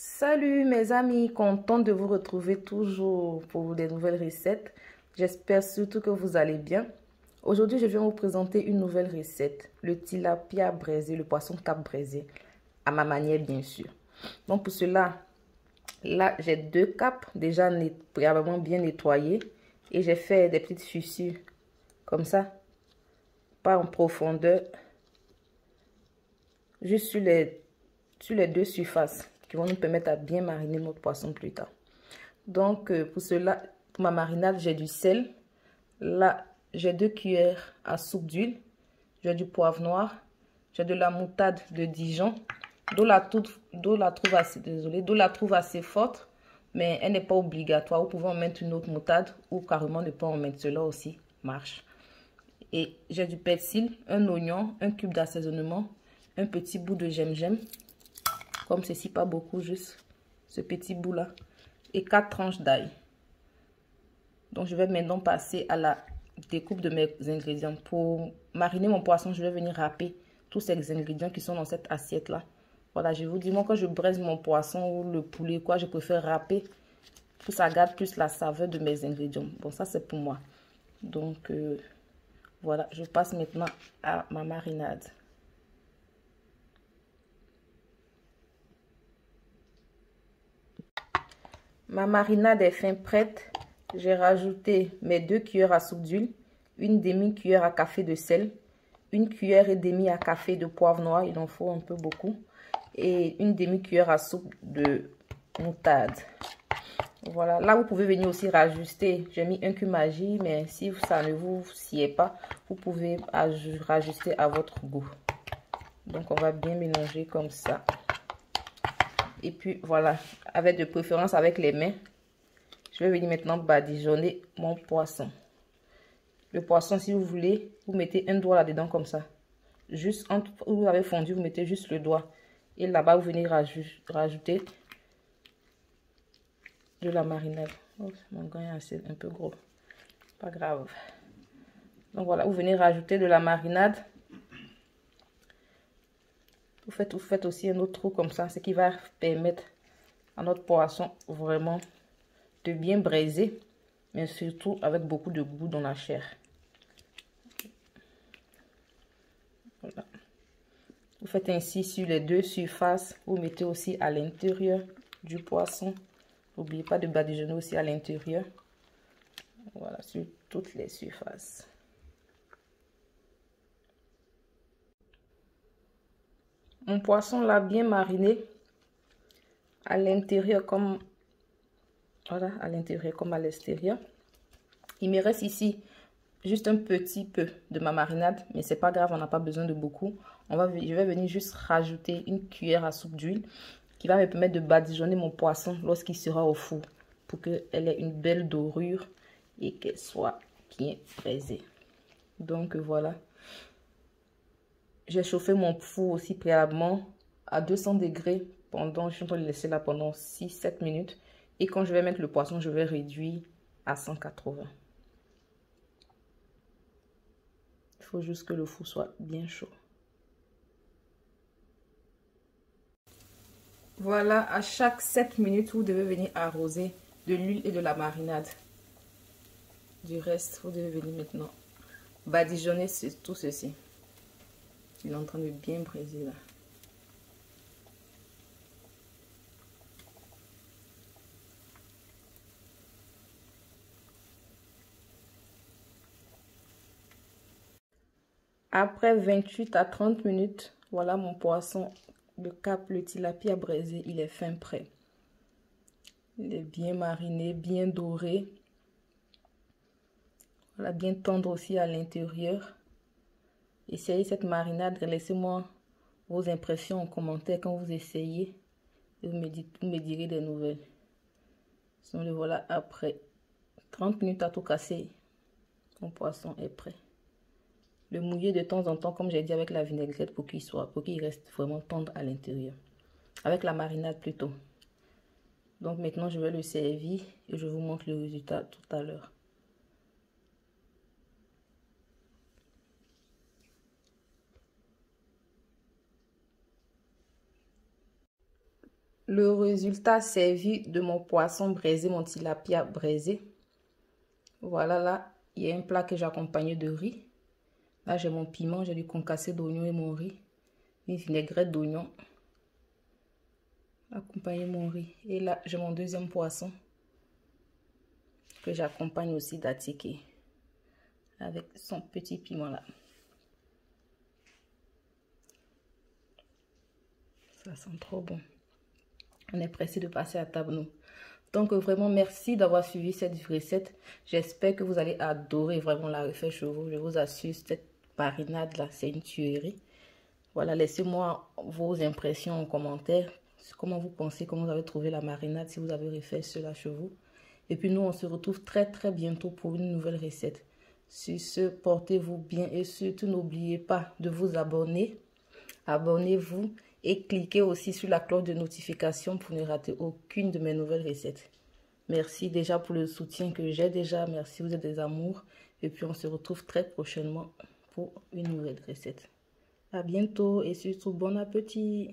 Salut mes amis, content de vous retrouver toujours pour des nouvelles recettes. J'espère surtout que vous allez bien. Aujourd'hui, je viens vous présenter une nouvelle recette, le tilapia braisé, le poisson cap braisé, à ma manière bien sûr. Donc pour cela, là j'ai 2 capes déjà préalablement bien nettoyées et j'ai fait des petites fissures comme ça, pas en profondeur, juste sur les 2 surfaces qui vont nous permettre à bien mariner notre poisson plus tard. Donc pour cela, pour ma marinade, j'ai du sel. Là, j'ai 2 cuillères à soupe d'huile. J'ai du poivre noir. J'ai de la moutarde de Dijon. D'où la trouve assez forte, mais elle n'est pas obligatoire. Vous pouvez en mettre une autre moutarde ou carrément ne pas en mettre. Cela aussi marche. Et j'ai du persil, un oignon, un cube d'assaisonnement, un petit bout de gingembre. Comme ceci, pas beaucoup, juste ce petit bout là. Et 4 tranches d'ail. Donc je vais maintenant passer à la découpe de mes ingrédients. Pour mariner mon poisson, je vais venir râper tous ces ingrédients qui sont dans cette assiette là. Voilà, je vous dis, moi quand je braise mon poisson ou le poulet quoi, je préfère râper pour que ça garde plus la saveur de mes ingrédients. Bon, ça c'est pour moi. Donc voilà, je passe maintenant à ma marinade. Ma marinade est fin prête. J'ai rajouté mes 2 cuillères à soupe d'huile, une demi-cuillère à café de sel, une cuillère et demie à café de poivre noir, il en faut un peu beaucoup, et une demi-cuillère à soupe de moutarde. Voilà, là vous pouvez venir aussi rajuster. J'ai mis un cumin-magie, mais si ça ne vous sied pas, vous pouvez rajuster à votre goût. Donc on va bien mélanger comme ça. Et puis voilà, avec de préférence avec les mains, je vais venir maintenant badigeonner mon poisson. Le poisson, si vous voulez, vous mettez un doigt là-dedans comme ça. Juste entre où vous avez fondu, vous mettez juste le doigt. Et là-bas, vous venez rajouter de la marinade. Oh, mon gant est un peu gros. Pas grave. Donc voilà, vous venez rajouter de la marinade. Vous faites aussi un autre trou comme ça, ce qui va permettre à notre poisson vraiment de bien braiser, mais surtout avec beaucoup de goût dans la chair. Voilà. Vous faites ainsi sur les 2 surfaces. Vous mettez aussi à l'intérieur du poisson. N'oubliez pas de badigeonner aussi à l'intérieur. Voilà, sur toutes les surfaces. Mon poisson l'a bien mariné à l'intérieur comme voilà, à l'intérieur comme à l'extérieur. Il me reste ici juste un petit peu de ma marinade, mais c'est pas grave, on n'a pas besoin de beaucoup. Je vais venir juste rajouter une cuillère à soupe d'huile qui va me permettre de badigeonner mon poisson lorsqu'il sera au four pour qu'elle ait une belle dorure et qu'elle soit bien braisée. Donc voilà. J'ai chauffé mon four aussi préalablement à 200 degrés je suis en train de laisser là pendant 6-7 minutes. Et quand je vais mettre le poisson, je vais réduire à 180. Il faut juste que le four soit bien chaud. Voilà, à chaque 7 minutes, vous devez venir arroser de l'huile et de la marinade. Du reste, vous devez venir maintenant badigeonner tout ceci. Il est en train de bien braiser là. Après 28 à 30 minutes, voilà mon poisson, le tilapia braisé, il est fin prêt. Il est bien mariné, bien doré. Voilà, bien tendre aussi à l'intérieur. Essayez cette marinade, laissez-moi vos impressions en commentaire quand vous essayez. Et vous me direz des nouvelles. Sinon, le voilà après 30 minutes à tout casser. Mon poisson est prêt. Le mouiller de temps en temps, comme j'ai dit, avec la vinaigrette pour qu'il reste vraiment tendre à l'intérieur. Avec la marinade plutôt. Donc maintenant, je vais le servir et je vous montre le résultat tout à l'heure. Le résultat servi de mon poisson braisé, mon tilapia braisé. Voilà, là, il y a un plat que j'ai accompagné de riz. Là, j'ai mon piment, j'ai du concassé d'oignon et mon riz. Une vinaigrette d'oignon. Accompagner mon riz. Et là, j'ai mon deuxième poisson que j'accompagne aussi d'attiqué avec son petit piment là. Ça sent trop bon. On est pressé de passer à table, nous. Donc, vraiment, merci d'avoir suivi cette recette. J'espère que vous allez adorer vraiment la refaire chez vous. Je vous assure, cette marinade là, c'est une tuerie. Voilà, laissez-moi vos impressions en commentaire. Comment vous pensez, comment vous avez trouvé la marinade, si vous avez refait cela chez vous. Et puis nous, on se retrouve très bientôt pour une nouvelle recette. Sur ce, portez-vous bien et surtout n'oubliez pas de vous abonner. Abonnez-vous et cliquez aussi sur la cloche de notification pour ne rater aucune de mes nouvelles recettes. Merci déjà pour le soutien que j'ai déjà. Merci, vous êtes des amours. Et puis on se retrouve très prochainement pour une nouvelle recette. À bientôt et surtout bon appétit.